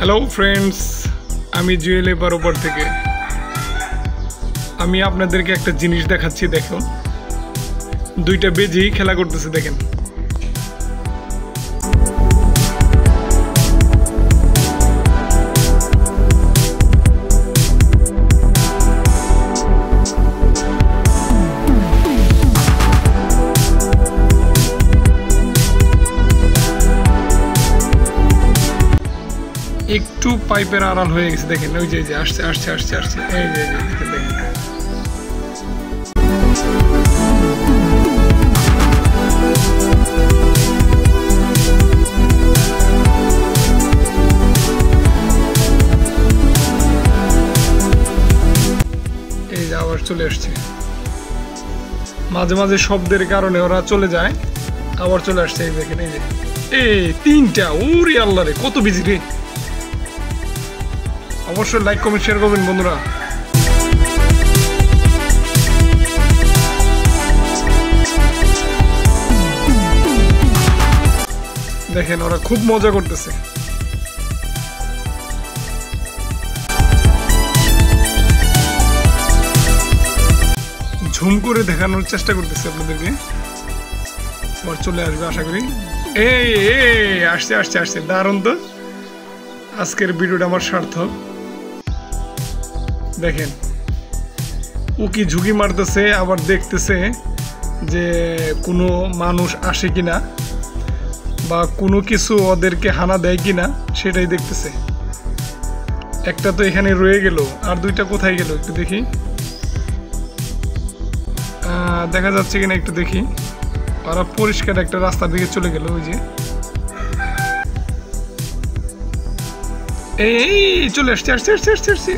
Hello friends, আমি জুয়েল বারোবার থেকে আমি আপনাদেরকে একটা জিনিস দেখাচ্ছি। দেখুন, দুইটা বেজি খেলা করতেছে। দেখেন, একটু পাইপের আড়াল হয়ে গেছে। দেখেন, ওই যে আসছে আসছে আসছে আসছে, এই যে দেখেন দেখেন। এই যে আবার চলে আসছে। মাঝে মাঝে শব্দের কারণে ওরা চলে যায়, আবার চলে আসছে। এই দেখেন, এই যে এই তিনটা, ওরে আল্লাহ রে, কত বিজি রে। অবশ্যই লাইক কমেন্ট শেয়ার করবেন বন্ধুরা। দেখেন, ওরা খুব মজা করতেছে। ঝুম করে দেখানোর চেষ্টা করতেছে আপনাদেরকে। আবার চলে আসবে আশা করি। এই আসছে আসছে আসছে, দারুণ তো। আজকের ভিডিওটা আমার সার্থক। দেখেন, ও কি ঝুঁকি মারতেছে, আবার দেখতেছে যে কোনো মানুষ আসে কিনা বা কোনো কিছু ওদেরকে হানা দেয় কিনা, সেটাই দেখতেছে। একটা তো এখানে রয়ে গেল, আর দুইটা কোথায় গেল একটু দেখি। দেখা যাচ্ছে কিনা একটু দেখি। ওরা পরিষ্কার একটা রাস্তার দিকে চলে গেল। ওই যে এই চলে আসছে আসছে আসছে আসছে আসছে।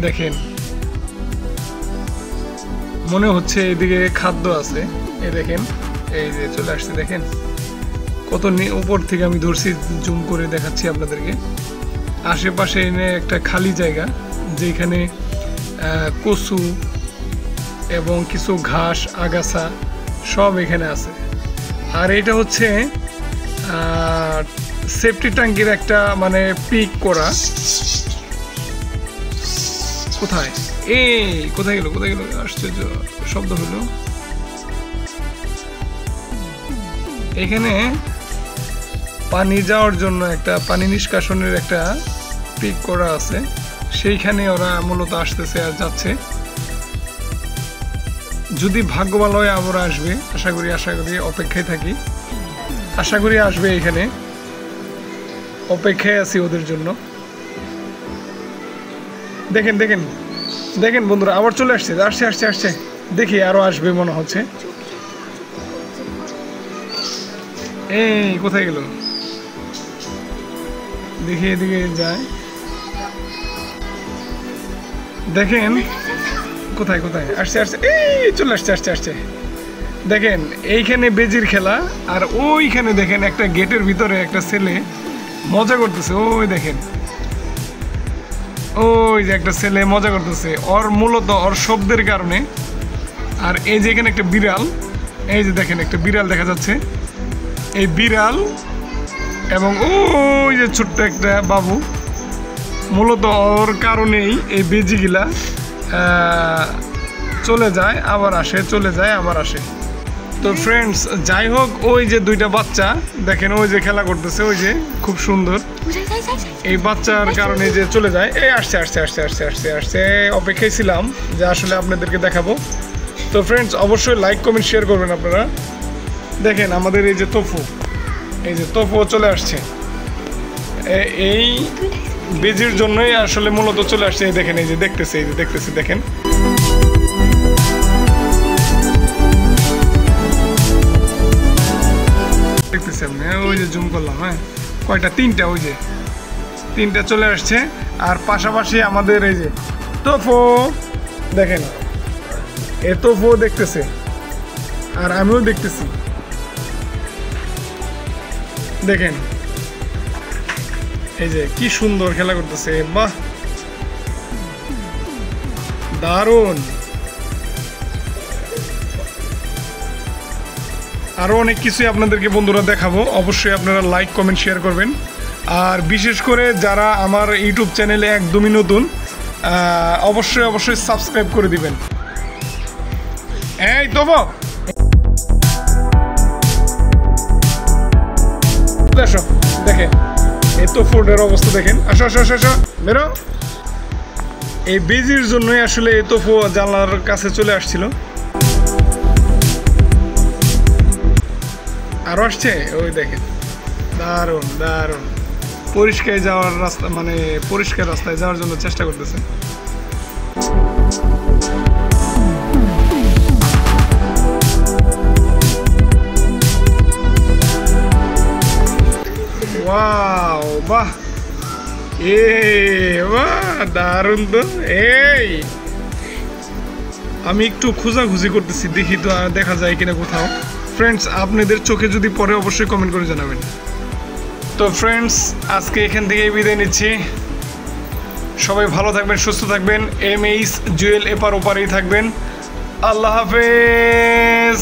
দেখেন, মনে হচ্ছে এদিকে খাদ্য আছে। এই দেখেন, এই যে চলে আসছে। দেখেন কত উপর থেকে আমি ধরছি, জুম করে দেখাচ্ছি আপনাদেরকে। আশেপাশে এনে একটা খালি জায়গা, যেখানে কচু এবং কিছু ঘাস আগাছা সব এখানে আছে। আর এটা হচ্ছে সেফটি ট্যাঙ্কির একটা মানে পিক করা। কোথায় কোথায় গেল কোথায় গেল, আশ্চর্য শব্দ হলো। এখানে পানি যাওয়ার জন্য একটা পানি নিষ্কাশনের একটা পিক করা আছে, সেইখানে ওরা মূলত আসতেছে আর যাচ্ছে। যদি ভাগ্য ভালো হয় আবার আসবে, আশা করি অপেক্ষায় থাকি। আশা করি আসবে, এখানে অপেক্ষায় আছি ওদের জন্য। দেখেন দেখেন দেখেন বন্ধুরা, আবার চলে আসছে আসছে আসছে আসছে। দেখি আরো আসবে মনে হচ্ছে। এই কোথায় গেল দেখি, এদিকে যায়। দেখেন কোথায় কোথায় আসছে আসছে, এই চলে আসছে আসছে আসছে। দেখেন, এইখানে বেজির খেলা, আর ওইখানে দেখেন একটা গেটের ভিতরে একটা ছেলে মজা করতেছে। ওই দেখেন, ওই যে একটা ছেলে মজা করতেছে, ওর মূলত ওর শব্দের কারণে। আর এই যে এখানে একটা বিড়াল, এই যে দেখেন একটা বিড়াল দেখা যাচ্ছে। এই বিড়াল এবং ওই যে ছোট্ট একটা বাবু, মূলত ওর কারণেই এই বেজিগুলা চলে যায় আবার আসে, চলে যায় আবার আসে। তো ফ্রেন্ডস, যাই হোক, ওই যে দুইটা বাচ্চা দেখেন, ওই যে খেলা করতেছে, ওই যে খুব সুন্দর। এই বাচ্চার কারণে যে চলে যায়। এই আসছে আসছে আসছে আসছে আসছে আসছে, অপেক্ষায় ছিলাম যে আসলে আপনাদেরকে দেখাবো। তো ফ্রেন্ডস, অবশ্যই লাইক কমেন্ট শেয়ার করবেন আপনারা। দেখেন আমাদের এই যে তোফু, এই যে তোফু চলে আসছে। এই বেজির জন্যই আসলে মূলত চলে আসছে। এই দেখেন, এই যে দেখতেছে, এই যে দেখতেছে। দেখেন দেখতেছি আপনি, ওই যে জুম করলাম। হ্যাঁ, কয়টা, তিনটা, ওই যে তিনটা চলে আসছে। আর পাশাপাশি আমাদের এই যে তোফু, দেখেন এ তোফু দেখতেছে, আর আমিও দেখতেছি। দেখেন এই যে কি সুন্দর খেলা করতেছে, বাহ। দারুণ। আরও অনেক কিছুই আপনাদেরকে বন্ধুরা দেখাবো, অবশ্যই আপনারা লাইক কমেন্ট শেয়ার করবেন। আর বিশেষ করে যারা আমার ইউটিউব চ্যানেলে একদমই নতুন, অবশ্যই অবশ্যই সাবস্ক্রাইব করে দিবেন। এই তো আসো দেখেন, এই তো ফুডের অবস্থা দেখেন। আসো আসো আসো আসো, বেরো। এই বেজির জন্যই আসলে এই তোফু জানলার কাছে চলে আসছিল। আরো আসছে, ওই দেখেন, দারুণ দারুণ। পরিষ্কার যাওয়ার রাস্তা, মানে পরিষ্কার রাস্তায় যাওয়ার জন্য চেষ্টা করতেছে। ওয়াও, বাহ, বাহ, দারুণ তো। এই আমি একটু খোঁজাখুঁজি করতেছি, দেখি তো দেখা যায় কিনা কোথাও। ফ্রেন্ডস, আপনাদের চোখে যদি পড়ে অবশ্যই কমেন্ট করে জানাবেন। তো ফ্রেন্ডস, আজকে এখান থেকেই বিদায় নিচ্ছি। সবাই ভালো থাকবেন, সুস্থ থাকবেন। MH জুয়েল এপার ওপারেই থাকবেন। আল্লাহ হাফেজ।